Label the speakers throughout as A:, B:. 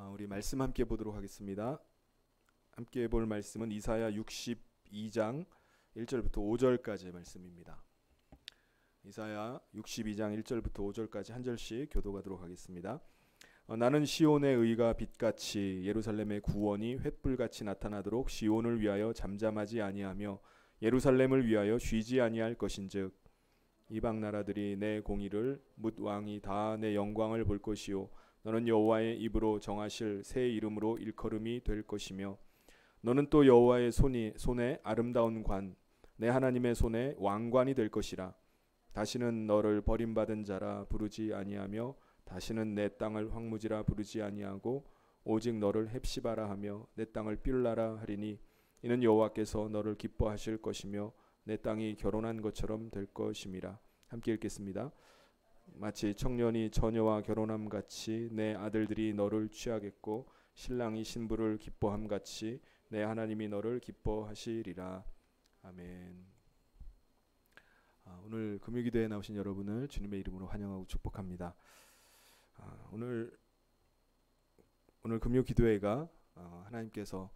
A: 우리 말씀 함께 보도록 하겠습니다. 함께 볼 말씀은 이사야 62장 1절부터 5절까지의 말씀입니다. 이사야 62장 1절부터 5절까지 한 절씩 교독하도록 하겠습니다. 나는 시온의 의가 빛같이 예루살렘의 구원이 횃불같이 나타나도록 시온을 위하여 잠잠하지 아니하며 예루살렘을 위하여 쉬지 아니할 것인즉 이방 나라들이 내 공의를 뭇 왕이 다 내 영광을 볼 것이요 너는 여호와의 입으로 정하실 새 이름으로 일컬음이 될 것이며 너는 또 여호와의 손에 아름다운 관 내 하나님의 손에 왕관이 될 것이라. 다시는 너를 버림받은 자라 부르지 아니하며 다시는 내 땅을 황무지라 부르지 아니하고 오직 너를 헵시바라 하며 내 땅을 빌라라 하리니 이는 여호와께서 너를 기뻐하실 것이며 내 땅이 결혼한 것처럼 될 것임이라. 함께 읽겠습니다. 마치 청년이 처녀와 결혼함 같이 내 아들들이 너를 취하겠고 신랑이 신부를 기뻐함 같이 내 하나님이 너를 기뻐하시리라. 아멘. 오늘 금요기도에 나오신 여러분을 주님의 이름으로 환영하고 축복합니다. 오늘 금요기도회가 하나님께서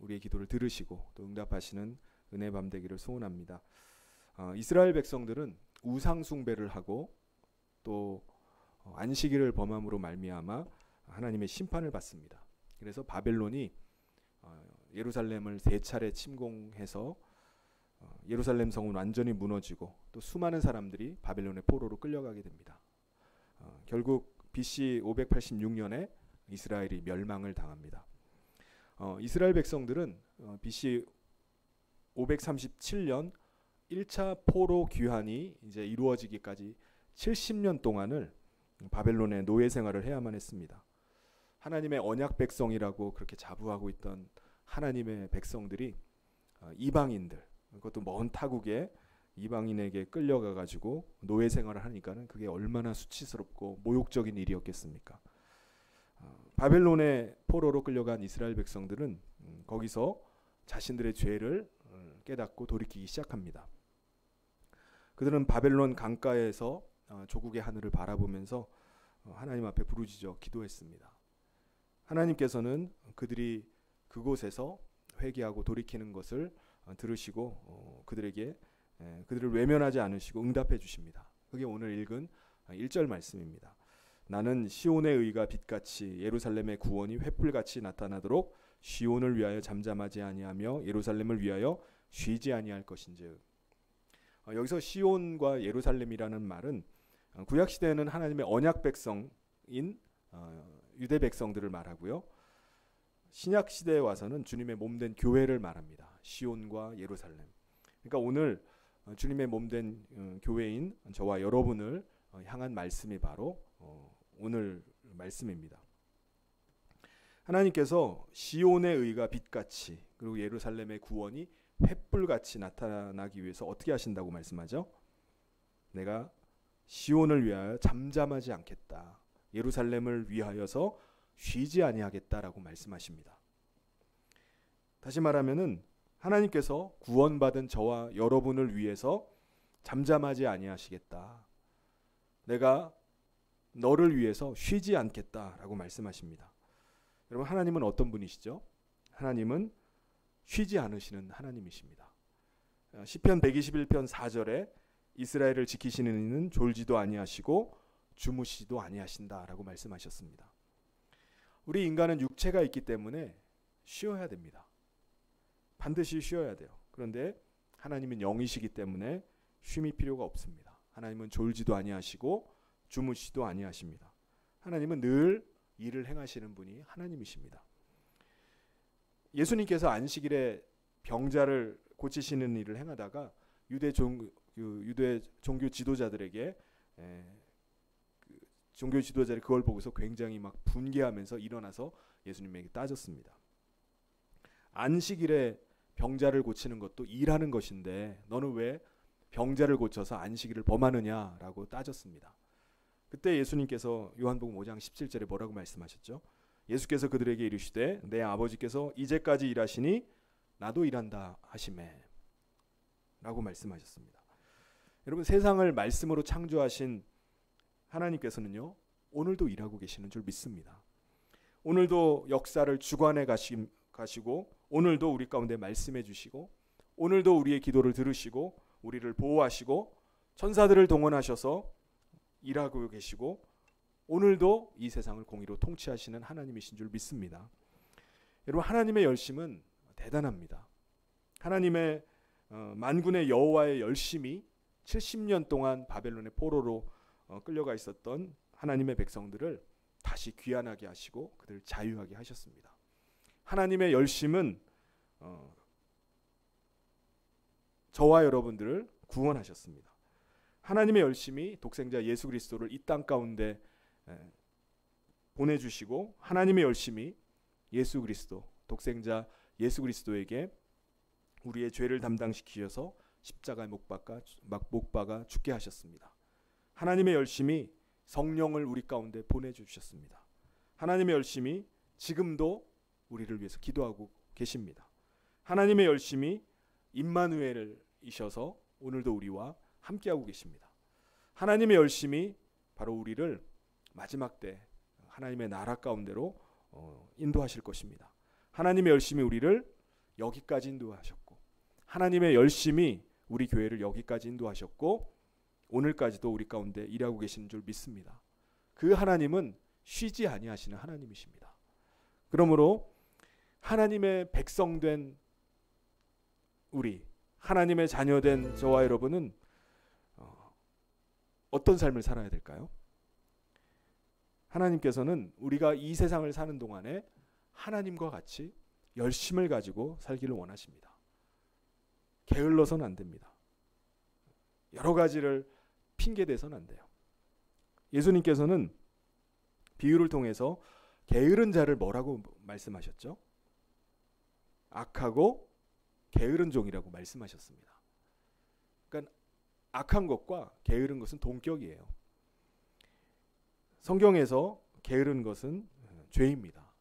A: 우리의 기도를 들으시고 또 응답하시는 은혜 밤 되기를 소원합니다. 이스라엘 백성들은 우상 숭배를 하고 또 안식일을 범함으로 말미암아 하나님의 심판을 받습니다. 그래서 바벨론이 예루살렘을 세 차례 침공해서 예루살렘 성은 완전히 무너지고 또 수많은 사람들이 바벨론의 포로로 끌려가게 됩니다. 결국 BC 586년에 이스라엘이 멸망을 당합니다. 이스라엘 백성들은 BC 537년 1차 포로 귀환이 이제 이루어지기까지 70년 동안을 바벨론의 노예 생활을 해야만 했습니다. 하나님의 언약 백성이라고 그렇게 자부하고 있던 하나님의 백성들이 이방인들, 그것도 먼 타국에 이방인에게 끌려가 가지고 노예 생활을 하니까는 그게 얼마나 수치스럽고 모욕적인 일이었겠습니까? 바벨론의 포로로 끌려간 이스라엘 백성들은 거기서 자신들의 죄를 깨닫고 돌이키기 시작합니다. 그들은 바벨론 강가에서 조국의 하늘을 바라보면서 하나님 앞에 부르짖어 기도했습니다. 하나님께서는 그들이 그곳에서 회개하고 돌이키는 것을 들으시고 그들을 외면하지 않으시고 응답해 주십니다. 그게 오늘 읽은 1절 말씀입니다. 나는 시온의 의가 빛같이 예루살렘의 구원이 횃불같이 나타나도록 시온을 위하여 잠잠하지 아니하며 예루살렘을 위하여 쉬지 아니할 것인즉. 여기서 시온과 예루살렘이라는 말은 구약 시대에는 하나님의 언약 백성인 유대 백성들을 말하고요. 신약 시대에 와서는 주님의 몸된 교회를 말합니다. 시온과 예루살렘. 그러니까 오늘 주님의 몸된 교회인 저와 여러분을 향한 말씀이 바로 오늘 말씀입니다. 하나님께서 시온의 의가 빛같이 그리고 예루살렘의 구원이 횃불같이 나타나기 위해서 어떻게 하신다고 말씀하죠? 내가 시온을 위하여 잠잠하지 않겠다. 예루살렘을 위하여서 쉬지 아니하겠다라고 말씀하십니다. 다시 말하면은 하나님께서 구원받은 저와 여러분을 위해서 잠잠하지 아니하시겠다. 내가 너를 위해서 쉬지 않겠다라고 말씀하십니다. 여러분, 하나님은 어떤 분이시죠? 하나님은 쉬지 않으시는 하나님이십니다. 시편 121편 4절에 이스라엘을 지키시는 이는 졸지도 아니하시고 주무시지도 아니하신다라고 말씀하셨습니다. 우리 인간은 육체가 있기 때문에 쉬어야 됩니다. 반드시 쉬어야 돼요. 그런데 하나님은 영이시기 때문에 쉼이 필요가 없습니다. 하나님은 졸지도 아니하시고 주무시지도 아니하십니다. 하나님은 늘 일을 행하시는 분이 하나님이십니다. 예수님께서 안식일에 병자를 고치시는 일을 행하다가 유대 종교 지도자들에게 종교 지도자들이 그걸 보고서 굉장히 막 분개하면서 일어나서 예수님에게 따졌습니다. 안식일에 병자를 고치는 것도 일하는 것인데 너는 왜 병자를 고쳐서 안식일을 범하느냐라고 따졌습니다. 그때 예수님께서 요한복음 5장 17절에 뭐라고 말씀하셨죠? 예수께서 그들에게 이르시되 내 아버지께서 이제까지 일하시니 나도 일한다 하시매 라고 말씀하셨습니다. 여러분, 세상을 말씀으로 창조하신 하나님께서는요 오늘도 일하고 계시는 줄 믿습니다. 오늘도 역사를 주관해 가시고 오늘도 우리 가운데 말씀해 주시고 오늘도 우리의 기도를 들으시고 우리를 보호하시고 천사들을 동원하셔서 일하고 계시고 오늘도 이 세상을 공의로 통치하시는 하나님이신 줄 믿습니다. 여러분, 하나님의 열심은 대단합니다. 하나님의 만군의 여호와의 열심이 70년 동안 바벨론의 포로로 끌려가 있었던 하나님의 백성들을 다시 귀환하게 하시고 그들을 자유하게 하셨습니다. 하나님의 열심은 저와 여러분들을 구원하셨습니다. 하나님의 열심이 독생자 예수 그리스도를 이 땅 가운데 보내주시고 하나님의 열심이 예수 그리스도, 독생자 예수 그리스도에게 우리의 죄를 담당시키셔서 십자가에 못 박아 죽게 하셨습니다. 하나님의 열심이 성령을 우리 가운데 보내주셨습니다. 하나님의 열심이 지금도 우리를 위해서 기도하고 계십니다. 하나님의 열심이 임마누엘이셔서 오늘도 우리와 함께하고 계십니다. 하나님의 열심이 바로 우리를 마지막 때 하나님의 나라 가운데로 인도하실 것입니다. 하나님의 열심이 우리를 여기까지 인도하셨고 하나님의 열심이 우리 교회를 여기까지 인도하셨고 오늘까지도 우리 가운데 일하고 계시는 줄 믿습니다. 그 하나님은 쉬지 아니하시는 하나님이십니다. 그러므로 하나님의 백성된 우리, 하나님의 자녀된 저와 여러분은 어떤 삶을 살아야 될까요? 하나님께서는 우리가 이 세상을 사는 동안에 하나님과 같이 열심을 가지고 살기를 원하십니다. 게을러서는 안 됩니다. 여러 가지를 핑계대서는 안 돼요. 예수님께서는 비유를 통해서 게으른 자를 뭐라고 말씀하셨죠? 악하고 게으른 종이라고 말씀하셨습니다. 그러니까 악한 것과 게으른 것은 동격이에요. 성경에서 게으른 것은 죄입니다.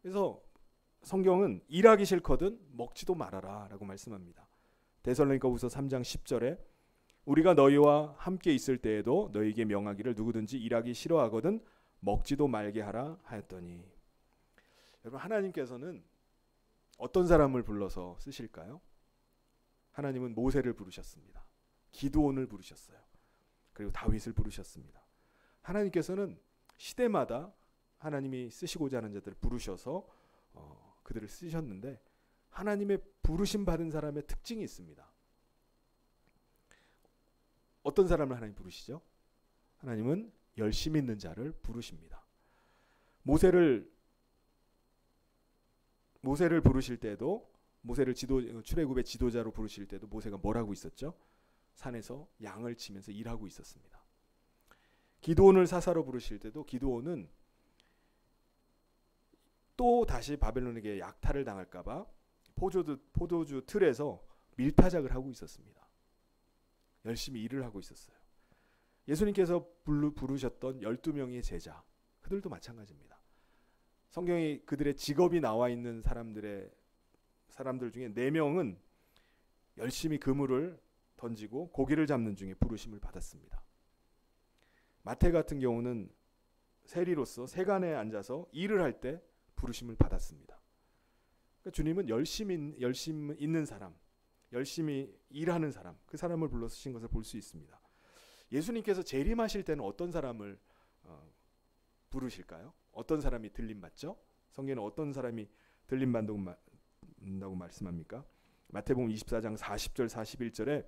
A: 그래서 성경은 일하기 싫거든 먹지도 말아라 라고 말씀합니다. 데살로니가후서 3장 10절에 우리가 너희와 함께 있을 때에도 너희에게 명하기를 누구든지 일하기 싫어하거든 먹지도 말게 하라 하였더니, 여러분, 하나님께서는 어떤 사람을 불러서 쓰실까요? 하나님은 모세를 부르셨습니다. 기드온을 부르셨어요. 그리고 다윗을 부르셨습니다. 하나님께서는 시대마다 하나님이 쓰시고자 하는 자들을 부르셔서 그들을 쓰셨는데 하나님의 부르심 받은 사람의 특징이 있습니다. 어떤 사람을 하나님 부르시죠? 하나님은 열심 있는 자를 부르십니다. 모세를 부르실 때도 모세를 출애굽의 지도자로 부르실 때도 모세가 뭐라고 있었죠? 산에서 양을 치면서 일하고 있었습니다. 기드온을 사사로 부르실 때도 기드온은 또 다시 바벨론에게 약탈을 당할까봐 포도주 틀에서 밀타작을 하고 있었습니다. 열심히 일을 하고 있었어요. 예수님께서 부르셨던 12명의 제자, 그들도 마찬가지입니다. 성경이 그들의 직업이 나와 있는 사람들 중에 4명은 열심히 그물을 던지고 고기를 잡는 중에 부르심을 받았습니다. 마태 같은 경우는 세리로서 세간에 앉아서 일을 할 때 부르심을 받았습니다. 그러니까 주님은 열심 있는 사람, 열심히 일하는 사람, 그 사람을 불러 쓰신 것을 볼 수 있습니다. 예수님께서 재림하실 때는 어떤 사람을 부르실까요? 어떤 사람이 들림받죠? 성경에는 어떤 사람이 들림받는다고 말씀합니까? 마태복음 24장 40절 41절에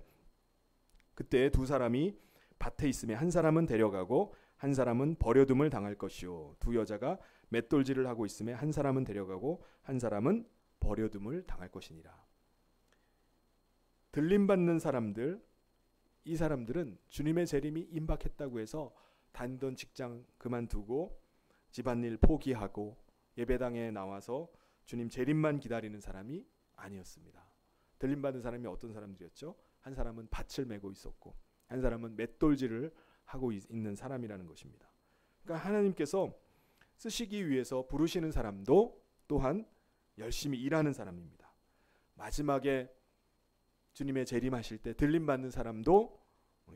A: 그때 두 사람이 밭에 있으며 한 사람은 데려가고 한 사람은 버려둠을 당할 것이요 두 여자가 맷돌질을 하고 있으며 한 사람은 데려가고 한 사람은 버려둠을 당할 것이니라. 들림받는 사람들, 이 사람들은 주님의 재림이 임박했다고 해서 다니던 직장 그만두고 집안일 포기하고 예배당에 나와서 주님 재림만 기다리는 사람이 아니었습니다. 들림받는 사람이 어떤 사람들이었죠? 한 사람은 밭을 메고 있었고 한 사람은 맷돌질을 하고 있는 사람이라는 것입니다. 그러니까 하나님께서 쓰시기 위해서 부르시는 사람도 또한 열심히 일하는 사람입니다. 마지막에 주님의 재림하실 때 들림받는 사람도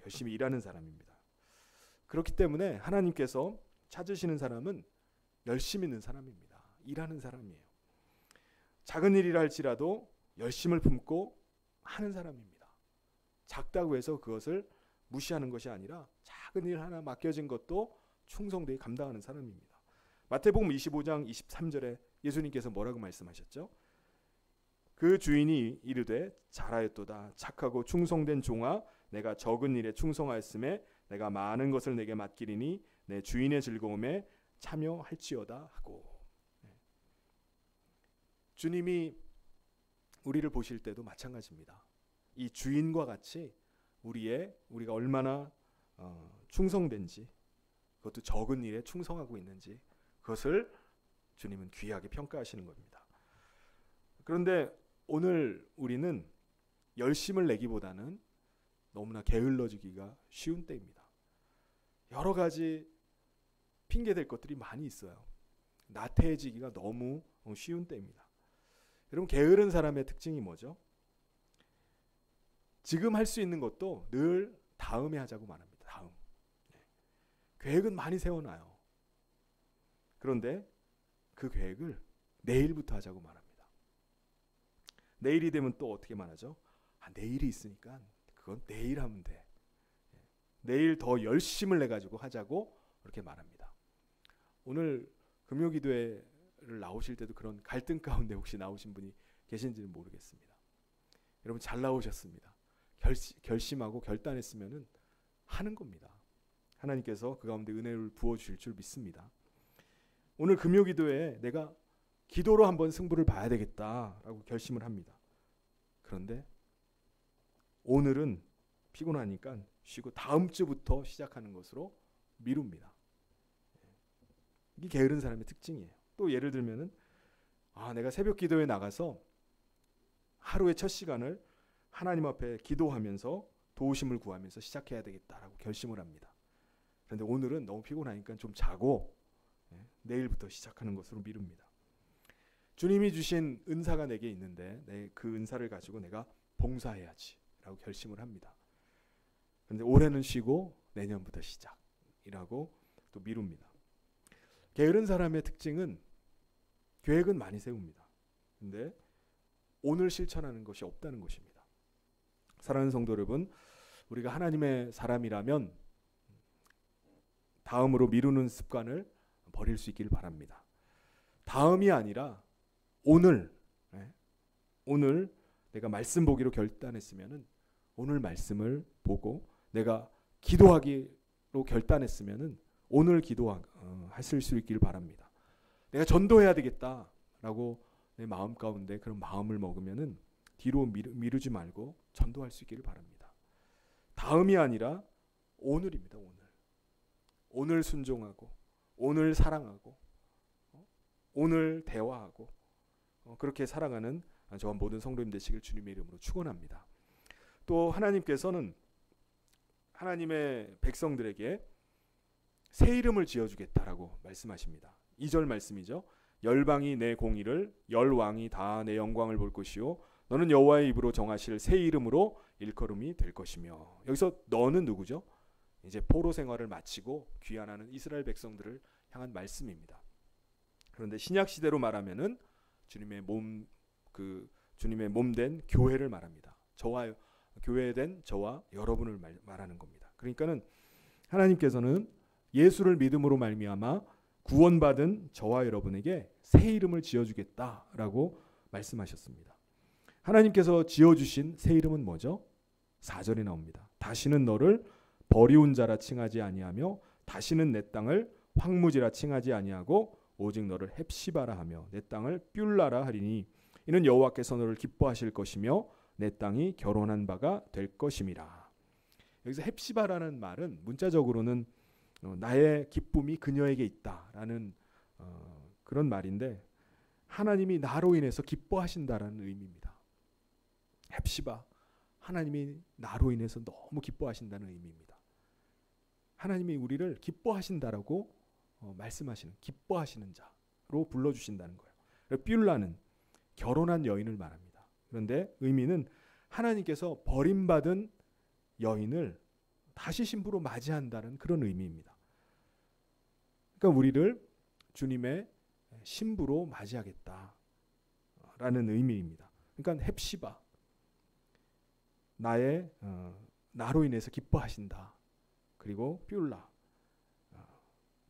A: 열심히 일하는 사람입니다. 그렇기 때문에 하나님께서 찾으시는 사람은 열심 있는 사람입니다. 일하는 사람이에요. 작은 일이라 할지라도 열심을 품고 하는 사람입니다. 작다고 해서 그것을 무시하는 것이 아니라 작은 일 하나 맡겨진 것도 충성되게 감당하는 사람입니다. 마태복음 25장 23절에 예수님께서 뭐라고 말씀하셨죠? 그 주인이 이르되 잘하였도다 착하고 충성된 종아 내가 적은 일에 충성하였음에 내가 많은 것을 내게 맡기리니 내 주인의 즐거움에 참여할지어다 하고. 주님이 우리를 보실 때도 마찬가지입니다. 이 주인과 같이 우리가 얼마나 충성된지, 그것도 적은 일에 충성하고 있는지 그것을 주님은 귀하게 평가하시는 겁니다. 그런데 오늘 우리는 열심을 내기보다는 너무나 게을러지기가 쉬운 때입니다. 여러 가지 핑계댈 것들이 많이 있어요. 나태해지기가 너무 쉬운 때입니다. 여러분, 게으른 사람의 특징이 뭐죠? 지금 할 수 있는 것도 늘 다음에 하자고 말합니다. 다음. 계획은 많이 세워놔요. 그런데 그 계획을 내일부터 하자고 말합니다. 내일이 되면 또 어떻게 말하죠? 내일이 있으니까 그건 내일 하면 돼. 내일 더 열심을 내가지고 하자고 그렇게 말합니다. 오늘 금요기도회를 나오실 때도 그런 갈등 가운데 혹시 나오신 분이 계신지는 모르겠습니다. 여러분, 잘 나오셨습니다. 결심하고 결단했으면은 하는 겁니다. 하나님께서 그 가운데 은혜를 부어주실 줄 믿습니다. 오늘 금요기도회에 내가 기도로 한번 승부를 봐야 되겠다라고 결심을 합니다. 그런데 오늘은 피곤하니까 쉬고 다음 주부터 시작하는 것으로 미룹니다. 이게 게으른 사람의 특징이에요. 또 예를 들면은 내가 새벽 기도에 나가서 하루의 첫 시간을 하나님 앞에 기도하면서 도우심을 구하면서 시작해야 되겠다라고 결심을 합니다. 그런데 오늘은 너무 피곤하니까 좀 자고 내일부터 시작하는 것으로 미룹니다. 주님이 주신 은사가 내게 있는데 그 은사를 가지고 내가 봉사해야지 라고 결심을 합니다. 그런데 올해는 쉬고 내년부터 시작이라고 또 미룹니다. 게으른 사람의 특징은 계획은 많이 세웁니다. 그런데 오늘 실천하는 것이 없다는 것입니다. 사랑하는 성도 여러분, 우리가 하나님의 사람이라면 다음으로 미루는 습관을 버릴 수 있기를 바랍니다. 다음이 아니라 오늘 내가 말씀 보기로 결단했으면은 오늘 말씀을 보고, 내가 기도하기로 결단했으면은 오늘 기도하실 수 있기를 바랍니다. 내가 전도해야 되겠다라고 내 마음 가운데 그런 마음을 먹으면은 뒤로 미루지 말고 전도할 수 있기를 바랍니다. 다음이 아니라 오늘입니다. 오늘 순종하고, 오늘 사랑하고, 오늘 대화하고, 그렇게 살아가는 저와 모든 성도님 되시길 주님의 이름으로 축원합니다. 또 하나님께서는 하나님의 백성들에게 새 이름을 지어주겠다라고 말씀하십니다. 2절 말씀이죠. 열방이 내 공의를, 열왕이 다 내 영광을 볼 것이요 너는 여호와의 입으로 정하실 새 이름으로 일컬음이 될 것이며. 여기서 너는 누구죠? 이제 포로 생활을 마치고 귀환하는 이스라엘 백성들을 향한 말씀입니다. 그런데 신약 시대로 말하면은 주님의 몸된 교회를 말합니다. 저와 교회된 저와 여러분을 말하는 겁니다. 그러니까는 하나님께서는 예수를 믿음으로 말미암아 구원받은 저와 여러분에게 새 이름을 지어주겠다라고 말씀하셨습니다. 하나님께서 지어주신 새 이름은 뭐죠? 4절에 나옵니다. 다시는 너를 버리운 자라 칭하지 아니하며 다시는 내 땅을 황무지라 칭하지 아니하고 오직 너를 헵시바라 하며 내 땅을 뷸라라 하리니 이는 여호와께서 너를 기뻐하실 것이며 내 땅이 결혼한 바가 될 것임이라. 여기서 헵시바라는 말은 문자적으로는 나의 기쁨이 그녀에게 있다라는 그런 말인데, 하나님이 나로 인해서 기뻐하신다라는 의미입니다. 헵시바, 하나님이 나로 인해서 너무 기뻐하신다는 의미입니다. 하나님이 우리를 기뻐하신다라고 말씀하시는, 기뻐하시는 자로 불러주신다는 거예요. 뷸라는 결혼한 여인을 말합니다. 그런데 의미는 하나님께서 버림받은 여인을 다시 신부로 맞이한다는 그런 의미입니다. 그러니까 우리를 주님의 신부로 맞이하겠다라는 의미입니다. 그러니까 헵시바, 나로 인해서 기뻐하신다. 그리고 뷸라,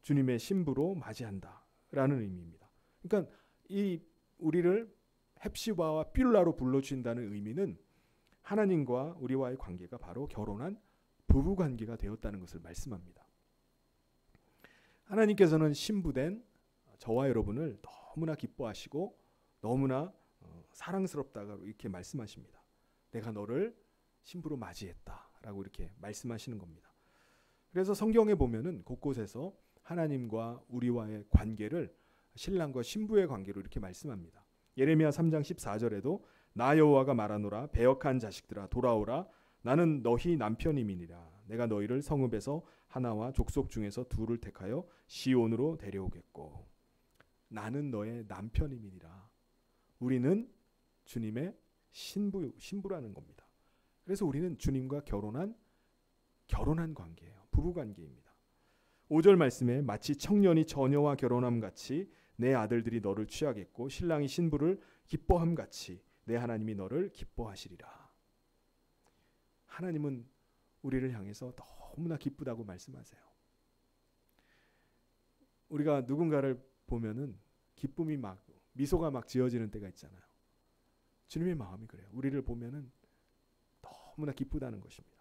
A: 주님의 신부로 맞이한다라는 의미입니다. 그러니까 이 우리를 헵시바와 뷸라로 불러주신다는 의미는 하나님과 우리와의 관계가 바로 결혼한 부부 관계가 되었다는 것을 말씀합니다. 하나님께서는 신부된 저와 여러분을 너무나 기뻐하시고 너무나 사랑스럽다고 이렇게 말씀하십니다. 내가 너를 신부로 맞이했다라고 이렇게 말씀하시는 겁니다. 그래서 성경에 보면은 곳곳에서 하나님과 우리와의 관계를 신랑과 신부의 관계로 이렇게 말씀합니다. 예레미야 3장 14절에도 나 여호와가 말하노라 배역한 자식들아 돌아오라 나는 너희 남편임이니라 내가 너희를 성읍에서 하나와 족속 중에서 둘을 택하여 시온으로 데려오겠고 나는 너의 남편임이니라. 우리는 주님의 신부라는 겁니다. 그래서 우리는 주님과 결혼한 관계예요. 부부 관계입니다. 5절 말씀에 마치 청년이 처녀와 결혼함 같이 내 아들들이 너를 취하겠고 신랑이 신부를 기뻐함 같이 내 하나님이 너를 기뻐하시리라. 하나님은 우리를 향해서 너무나 기쁘다고 말씀하세요. 우리가 누군가를 보면은 기쁨이 막 미소가 막 지어지는 때가 있잖아요. 주님의 마음이 그래요. 우리를 보면은 너무나 기쁘다는 것입니다.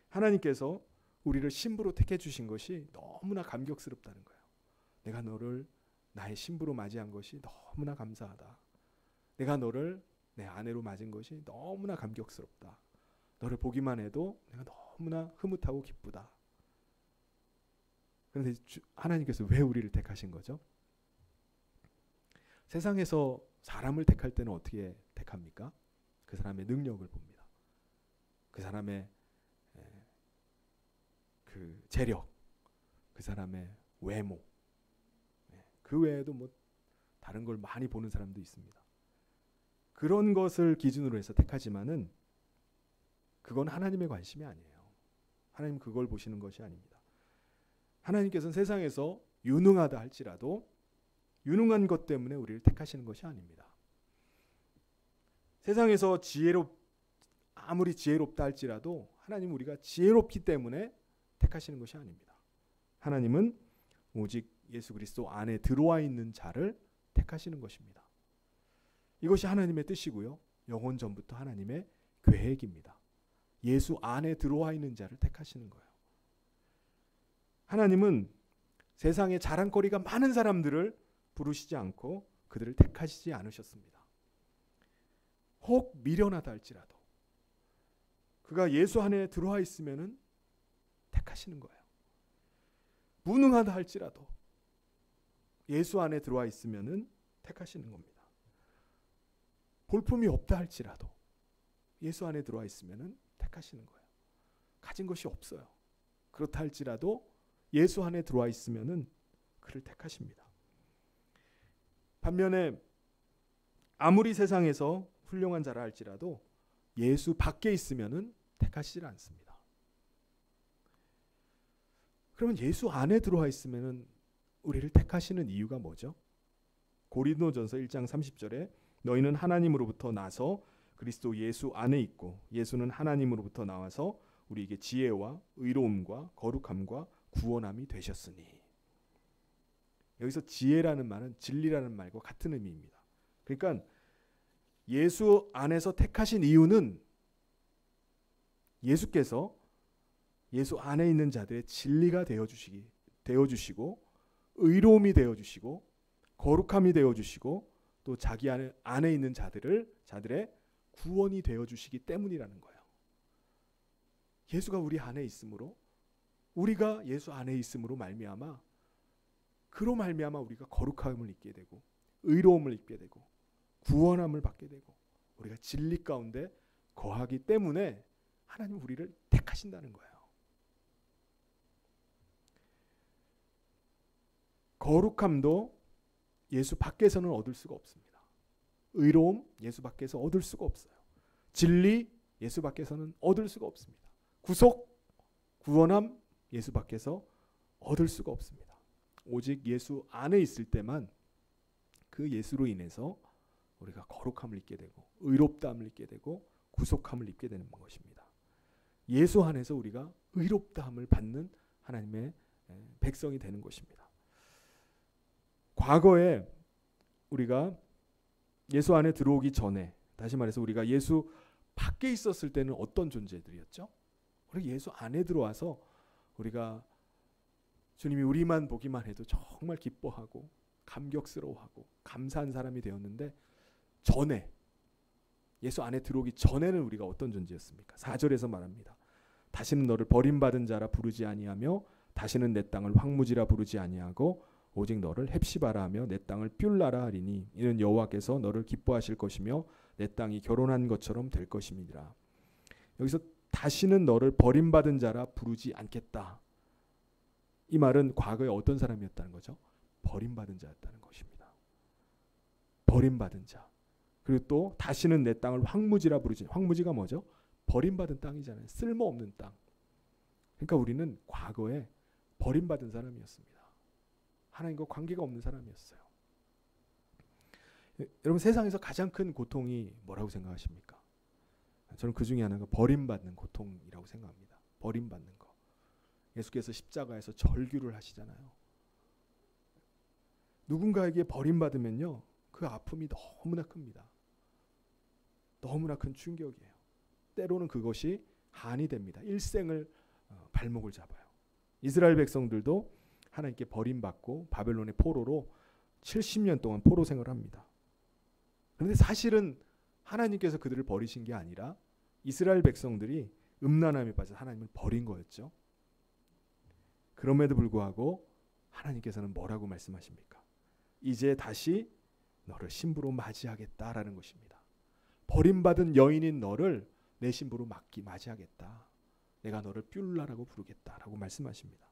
A: 하나님께서 우리를 신부로 택해 주신 것이 너무나 감격스럽다는 거예요. 내가 너를 나의 신부로 맞이한 것이 너무나 감사하다. 내가 너를 내 아내로 맞은 것이 너무나 감격스럽다. 너를 보기만 해도 내가 너무나 흐뭇하고 기쁘다. 그런데 하나님께서 왜 우리를 택하신 거죠? 세상에서 사람을 택할 때는 어떻게 택합니까? 그 사람의 능력을 봅니다. 그 사람의 그 재력, 그 사람의 외모, 그 외에도 뭐 다른 걸 많이 보는 사람도 있습니다. 그런 것을 기준으로 해서 택하지만은 그건 하나님의 관심이 아니에요. 하나님 그걸 보시는 것이 아닙니다. 하나님께서는 세상에서 유능하다 할지라도 유능한 것 때문에 우리를 택하시는 것이 아닙니다. 세상에서 아무리 지혜롭다 할지라도 하나님 우리가 지혜롭기 때문에 택하시는 것이 아닙니다. 하나님은 오직 예수 그리스도 안에 들어와 있는 자를 택하시는 것입니다. 이것이 하나님의 뜻이고요. 영원 전부터 하나님의 계획입니다. 예수 안에 들어와 있는 자를 택하시는 거예요. 하나님은 세상에 자랑거리가 많은 사람들을 부르시지 않고 그들을 택하시지 않으셨습니다. 혹 미련하다 할지라도 그가 예수 안에 들어와 있으면은 택하시는 거예요. 무능하다 할지라도 예수 안에 들어와 있으면은 택하시는 겁니다. 볼품이 없다 할지라도 예수 안에 들어와 있으면은 택하시는 거예요. 가진 것이 없어요. 그렇다 할지라도 예수 안에 들어와 있으면은 그를 택하십니다. 반면에 아무리 세상에서 훌륭한 자라 할지라도 예수 밖에 있으면은 택하시지 않습니다. 그러면 예수 안에 들어와 있으면은 우리를 택하시는 이유가 뭐죠? 고린도전서 1장 30절에 너희는 하나님으로부터 나서 그리스도 예수 안에 있고 예수는 하나님으로부터 나와서 우리에게 지혜와 의로움과 거룩함과 구원함이 되셨으니. 여기서 지혜라는 말은 진리라는 말과 같은 의미입니다. 그러니까 예수 안에서 택하신 이유는 예수께서 예수 안에 있는 자들의 진리가 되어주시고 의로움이 되어주시고 거룩함이 되어주시고 또 자기 안에 있는 자들의 구원이 되어주시기 때문이라는 거예요. 예수가 우리 안에 있으므로 우리가 예수 안에 있으므로 말미암아 그로 말미암아 우리가 거룩함을 입게 되고 의로움을 입게 되고 구원함을 받게 되고 우리가 진리 가운데 거하기 때문에 하나님 우리를 택하신다는 거예요. 거룩함도 예수 밖에서는 얻을 수가 없습니다. 의로움 예수 밖에서 얻을 수가 없어요. 진리 예수 밖에서는 얻을 수가 없습니다. 구속, 구원함 예수 밖에서 얻을 수가 없습니다. 오직 예수 안에 있을 때만 그 예수로 인해서 우리가 거룩함을 입게 되고 의롭다함을 입게 되고 구속함을 입게 되는 것입니다. 예수 안에서 우리가 의롭다함을 받는 하나님의 백성이 되는 것입니다. 과거에 우리가 예수 안에 들어오기 전에, 다시 말해서 우리가 예수 밖에 있었을 때는 어떤 존재들이었죠? 우리 예수 안에 들어와서 우리가 주님이 우리만 보기만 해도 정말 기뻐하고 감격스러워하고 감사한 사람이 되었는데, 전에 예수 안에 들어오기 전에는 우리가 어떤 존재였습니까? 4절에서 말합니다. 다시는 너를 버림받은 자라 부르지 아니하며 다시는 내 땅을 황무지라 부르지 아니하고 오직 너를 헵시바라 하며 내 땅을 뷸라라 하리니 이는 여호와께서 너를 기뻐하실 것이며 내 땅이 결혼한 것처럼 될 것임이니라. 여기서 다시는 너를 버림받은 자라 부르지 않겠다. 이 말은 과거에 어떤 사람이었다는 거죠? 버림받은 자였다는 것입니다. 버림받은 자. 그리고 또 다시는 내 땅을 황무지라 부르지. 황무지가 뭐죠? 버림받은 땅이잖아요. 쓸모없는 땅. 그러니까 우리는 과거에 버림받은 사람이었습니다. 하나님과 관계가 없는 사람이었어요. 여러분, 세상에서 가장 큰 고통이 뭐라고 생각하십니까? 저는 그 중에 하나가 버림받는 고통이라고 생각합니다. 버림받는 거. 예수께서 십자가에서 절규를 하시잖아요. 누군가에게 버림받으면요, 그 아픔이 너무나 큽니다. 너무나 큰 충격이에요. 때로는 그것이 한이 됩니다. 일생을 발목을 잡아요. 이스라엘 백성들도 하나님께 버림받고 바벨론의 포로로 70년 동안 포로 생활을 합니다. 그런데 사실은 하나님께서 그들을 버리신 게 아니라 이스라엘 백성들이 음란함에 빠져 하나님을 버린 거였죠. 그럼에도 불구하고 하나님께서는 뭐라고 말씀하십니까? 이제 다시 너를 신부로 맞이하겠다라는 것입니다. 버림받은 여인인 너를 내 신부로 맞이하겠다. 내가 너를 뷸라라고 부르겠다라고 말씀하십니다.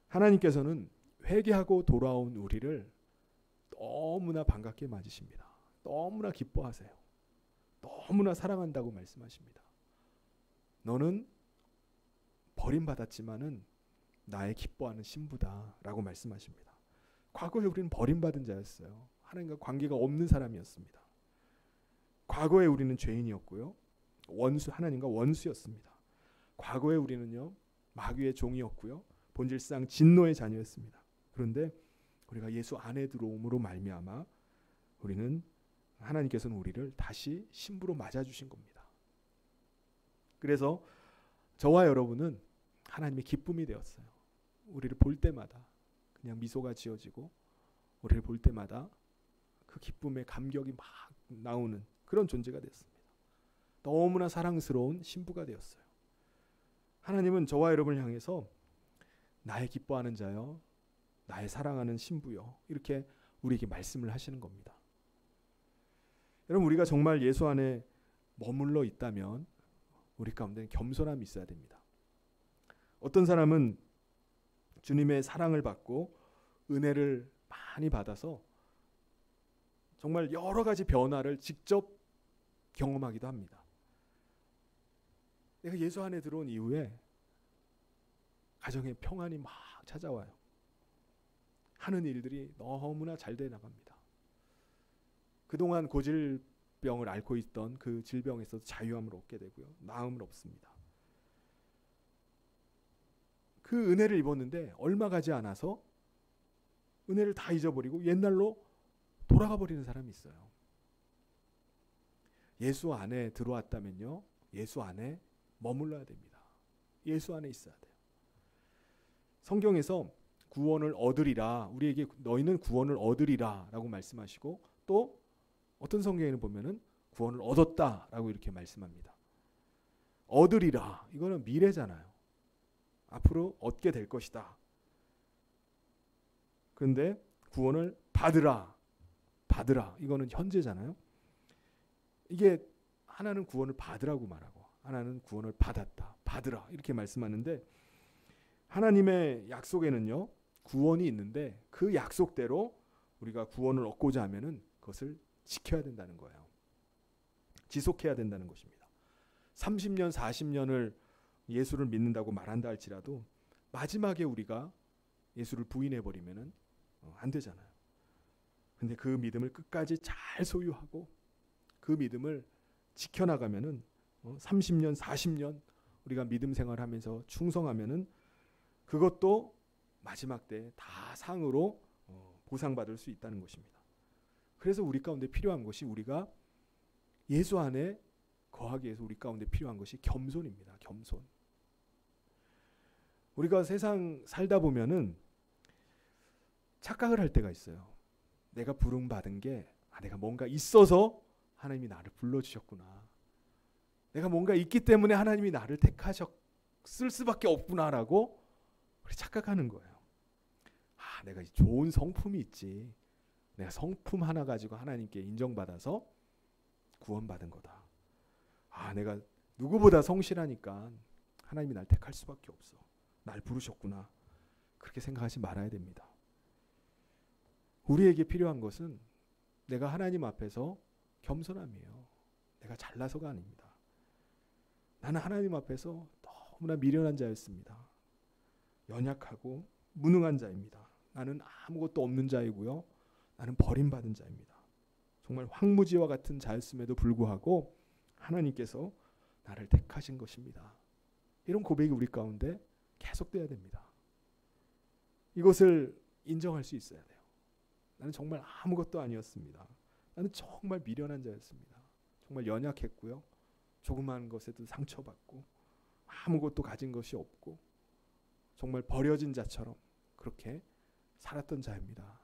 A: 하나님께서는 회개하고 돌아온 우리를 너무나 반갑게 맞으십니다. 너무나 기뻐하세요. 너무나 사랑한다고 말씀하십니다. 너는 버림받았지만은 나의 기뻐하는 신부다라고 말씀하십니다. 과거에 우리는 버림받은 자였어요. 하나님과 관계가 없는 사람이었습니다. 과거에 우리는 죄인이었고요. 하나님과 원수였습니다. 과거에 우리는요, 마귀의 종이었고요. 본질상 진노의 자녀였습니다. 그런데 우리가 예수 안에 들어옴으로 말미암아 우리는 하나님께서는 우리를 다시 신부로 맞아주신 겁니다. 그래서 저와 여러분은 하나님의 기쁨이 되었어요. 우리를 볼 때마다 그냥 미소가 지어지고 우리를 볼 때마다 그 기쁨의 감격이 막 나오는 그런 존재가 됐습니다. 너무나 사랑스러운 신부가 되었어요. 하나님은 저와 여러분을 향해서 나의 기뻐하는 자여, 나의 사랑하는 신부여, 이렇게 우리에게 말씀을 하시는 겁니다. 여러분, 우리가 정말 예수 안에 머물러 있다면 우리 가운데는 겸손함이 있어야 됩니다. 어떤 사람은 주님의 사랑을 받고 은혜를 많이 받아서 정말 여러 가지 변화를 직접 경험하기도 합니다. 내가 예수 안에 들어온 이후에 가정에 평안이 막 찾아와요. 하는 일들이 너무나 잘 돼 나갑니다. 그동안 고질병을 앓고 있던 그 질병에서 자유함을 얻게 되고요. 나음을 얻습니다. 그 은혜를 입었는데 얼마 가지 않아서 은혜를 다 잊어버리고 옛날로 돌아가 버리는 사람이 있어요. 예수 안에 들어왔다면요, 예수 안에 머물러야 됩니다. 예수 안에 있어야 돼요. 성경에서 구원을 얻으리라, 우리에게 너희는 구원을 얻으리라 라고 말씀하시고, 또 어떤 성경에는 보면은 구원을 얻었다 라고 이렇게 말씀합니다. 얻으리라, 이거는 미래잖아요. 앞으로 얻게 될 것이다. 그런데 구원을 받으라, 이거는 현재잖아요. 이게 하나는 구원을 받으라고 말하고 하나는 구원을 받으라 이렇게 말씀하는데, 하나님의 약속에는요, 구원이 있는데 그 약속대로 우리가 구원을 얻고자 하면은 그것을 지켜야 된다는 거예요. 지속해야 된다는 것입니다. 30년, 40년을 예수를 믿는다고 말한다 할지라도 마지막에 우리가 예수를 부인해 버리면은 안 되잖아요. 근데 그 믿음을 끝까지 잘 소유하고 그 믿음을 지켜나가면은 30년, 40년 우리가 믿음 생활하면서 충성하면은 그것도 마지막 때 다 상으로 보상받을 수 있다는 것입니다. 그래서 우리 가운데 필요한 것이 우리가 예수 안에 거하기 위해서 우리 가운데 필요한 것이 겸손입니다. 겸손. 우리가 세상 살다 보면은 착각을 할 때가 있어요. 내가 부름받은 게 내가 뭔가 있어서 하나님이 나를 불러주셨구나. 내가 뭔가 있기 때문에 하나님이 나를 택하셨을 수밖에 없구나라고 우리 착각하는 거예요. 내가 좋은 성품이 있지. 내가 성품 하나 가지고 하나님께 인정받아서 구원받은 거다. 내가 누구보다 성실하니까 하나님이 날 택할 수밖에 없어. 날 부르셨구나. 그렇게 생각하지 말아야 됩니다. 우리에게 필요한 것은 내가 하나님 앞에서 겸손함이에요. 내가 잘나서가 아닙니다. 나는 하나님 앞에서 너무나 미련한 자였습니다. 연약하고 무능한 자입니다. 나는 아무것도 없는 자이고요. 나는 버림받은 자입니다. 정말 황무지와 같은 자였음에도 불구하고 하나님께서 나를 택하신 것입니다. 이런 고백이 우리 가운데 계속돼야 됩니다. 이것을 인정할 수 있어야 돼요. 나는 정말 아무것도 아니었습니다. 나는 정말 미련한 자였습니다. 정말 연약했고요. 조그마한 것에도 상처받고 아무것도 가진 것이 없고 정말 버려진 자처럼 그렇게 살았던 자입니다.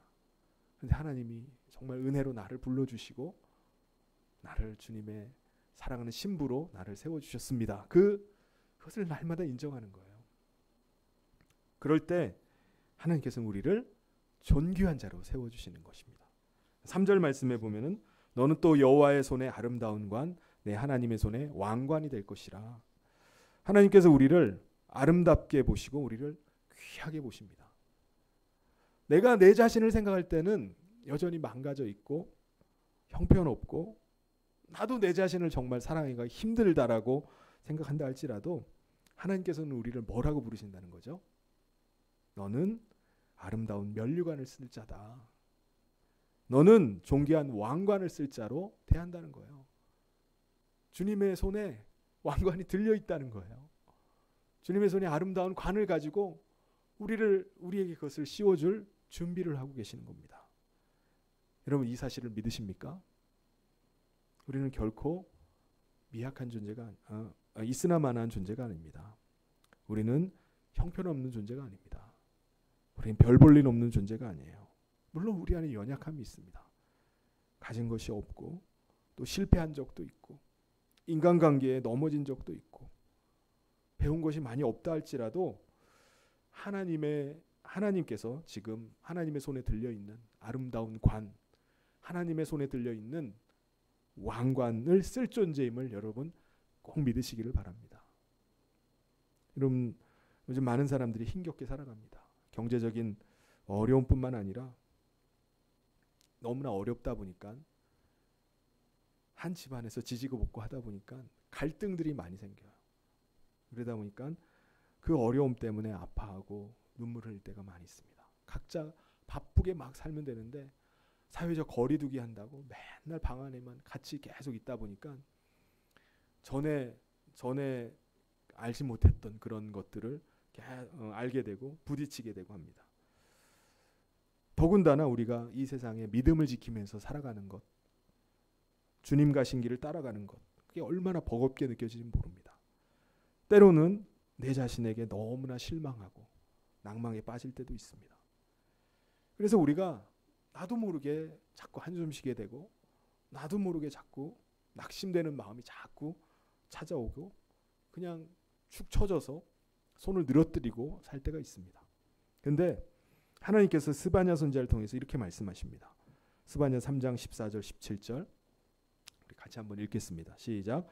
A: 그런데 하나님이 정말 은혜로 나를 불러주시고 나를 주님의 사랑하는 신부로 나를 세워주셨습니다. 그것을 날마다 인정하는 거예요. 그럴 때 하나님께서는 우리를 존귀한 자로 세워주시는 것입니다. 3절 말씀에 보면은 너는 또 여호와의 손에 아름다운 관, 내 하나님의 손에 왕관이 될 것이라. 하나님께서 우리를 아름답게 보시고 우리를 귀하게 보십니다. 내가 내 자신을 생각할 때는 여전히 망가져 있고 형편없고 나도 내 자신을 정말 사랑하기가 힘들다라고 생각한다 할지라도 하나님께서는 우리를 뭐라고 부르신다는 거죠? 너는 아름다운 면류관을 쓸 자다. 너는 존귀한 왕관을 쓸 자로 대한다는 거예요. 주님의 손에 왕관이 들려 있다는 거예요. 주님의 손에 아름다운 관을 가지고 우리에게 그것을 씌워줄 준비를 하고 계시는 겁니다. 여러분 이 사실을 믿으십니까? 우리는 결코 미약한 존재가 있으나마나한 존재가 아닙니다. 우리는 형편없는 존재가 아닙니다. 우리는 별 볼 일 없는 존재가 아니에요. 물론 우리 안에 연약함이 있습니다. 가진 것이 없고 또 실패한 적도 있고 인간관계에 넘어진 적도 있고 배운 것이 많이 없다 할지라도 하나님께서 지금 하나님의 손에 들려있는 아름다운 관, 하나님의 손에 들려있는 왕관을 쓸 존재임을 여러분 꼭 믿으시기를 바랍니다. 여러분 요즘 많은 사람들이 힘겹게 살아갑니다. 경제적인 어려움뿐만 아니라 너무나 어렵다 보니까 한 집안에서 지지고 볶고 하다 보니까 갈등들이 많이 생겨요. 그러다 보니까 그 어려움 때문에 아파하고 눈물 흘릴 때가 많이 있습니다. 각자 바쁘게 막 살면 되는데 사회적 거리두기 한다고 맨날 방 안에만 같이 계속 있다 보니까 전에 알지 못했던 그런 것들을 알게 되고 부딪히게 되고 합니다. 더군다나 우리가 이 세상에 믿음을 지키면서 살아가는 것, 주님 가신 길을 따라가는 것, 그게 얼마나 버겁게 느껴지는지 모릅니다. 때로는 내 자신에게 너무나 실망하고 낭망에 빠질 때도 있습니다. 그래서 우리가 나도 모르게 자꾸 한숨 쉬게 되고 나도 모르게 자꾸 낙심되는 마음이 자꾸 찾아오고 그냥 축 처져서 손을 늘어뜨리고 살 때가 있습니다. 그런데 하나님께서 스바냐 선지자를 통해서 이렇게 말씀하십니다. 스바냐 3장 14절 17절 우리 같이 한번 읽겠습니다. 시작.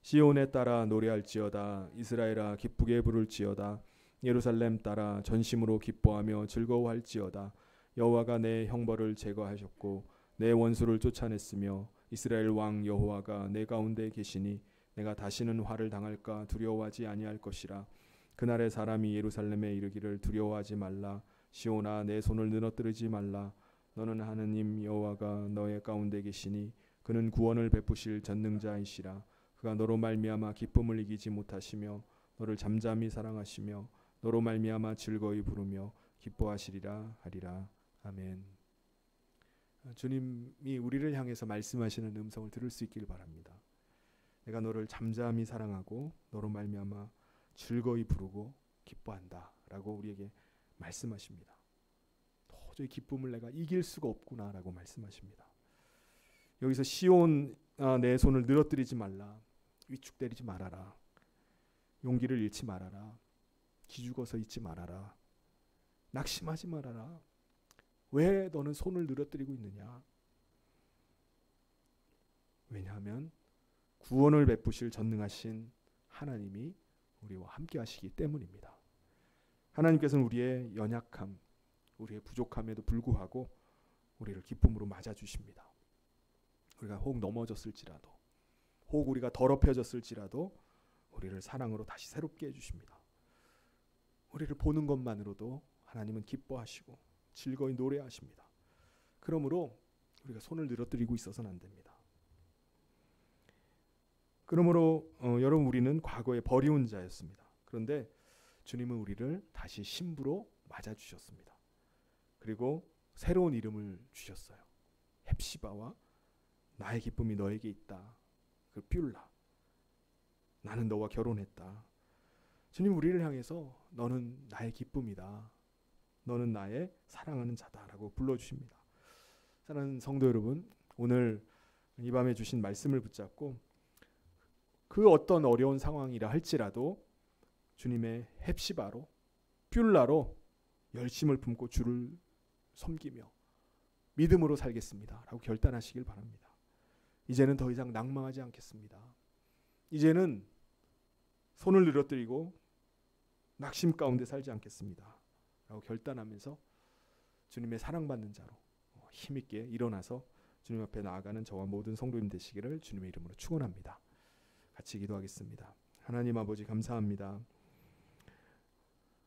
A: 시온에 따라 노래할지어다. 이스라엘아 기쁘게 부를지어다. 예루살렘 따라 전심으로 기뻐하며 즐거워할지어다. 여호와가 내 형벌을 제거하셨고 내 원수를 쫓아냈으며 이스라엘 왕 여호와가 내 가운데 계시니 내가 다시는 화를 당할까 두려워하지 아니할 것이라. 그날에 사람이 예루살렘에 이르기를 두려워하지 말라. 시온아 내 손을 늘어뜨리지 말라. 너는 하느님 여호와가 너의 가운데 계시니 그는 구원을 베푸실 전능자이시라. 그가 너로 말미암아 기쁨을 이기지 못하시며 너를 잠잠히 사랑하시며 너로 말미암아 즐거이 부르며 기뻐하시리라 하리라. 아멘. 주님이 우리를 향해서 말씀하시는 음성을 들을 수 있길 바랍니다. 내가 너를 잠잠히 사랑하고 너로 말미암아 즐거이 부르고 기뻐한다 라고 우리에게 말씀하십니다. 도저히 기쁨을 내가 이길 수가 없구나 라고 말씀하십니다. 여기서 시온 내 손을 늘어뜨리지 말라. 위축되지 말아라. 용기를 잃지 말아라. 기죽어서 있지 말아라. 낙심하지 말아라. 왜 너는 손을 늘어뜨리고 있느냐? 왜냐하면 구원을 베푸실 전능하신 하나님이 우리와 함께 하시기 때문입니다. 하나님께서는 우리의 연약함, 우리의 부족함에도 불구하고 우리를 기쁨으로 맞아주십니다. 우리가 혹 넘어졌을지라도, 혹 우리가 더럽혀졌을지라도 우리를 사랑으로 다시 새롭게 해주십니다. 우리를 보는 것만으로도 하나님은 기뻐하시고 즐거이 노래하십니다. 그러므로 우리가 손을 늘어뜨리고 있어서는 안 됩니다. 그러므로 여러분 우리는 과거에 버리운 자였습니다. 그런데 주님은 우리를 다시 신부로 맞아주셨습니다. 그리고 새로운 이름을 주셨어요. 헵시바와 나의 기쁨이 너에게 있다. 그 뷸라. 나는 너와 결혼했다. 주님 우리를 향해서 너는 나의 기쁨이다. 너는 나의 사랑하는 자다라고 불러주십니다. 사랑하는 성도 여러분, 오늘 이 밤에 주신 말씀을 붙잡고 그 어떤 어려운 상황이라 할지라도 주님의 헵시바로 뷸라로 열심을 품고 주를 섬기며 믿음으로 살겠습니다 라고 결단하시길 바랍니다. 이제는 더 이상 낭망하지 않겠습니다. 이제는 손을 늘어뜨리고 낙심 가운데 살지 않겠습니다 라고 결단하면서 주님의 사랑받는 자로 힘있게 일어나서 주님 앞에 나아가는 저와 모든 성도님 되시기를 주님의 이름으로 축원합니다. 같이 기도하겠습니다. 하나님 아버지 감사합니다.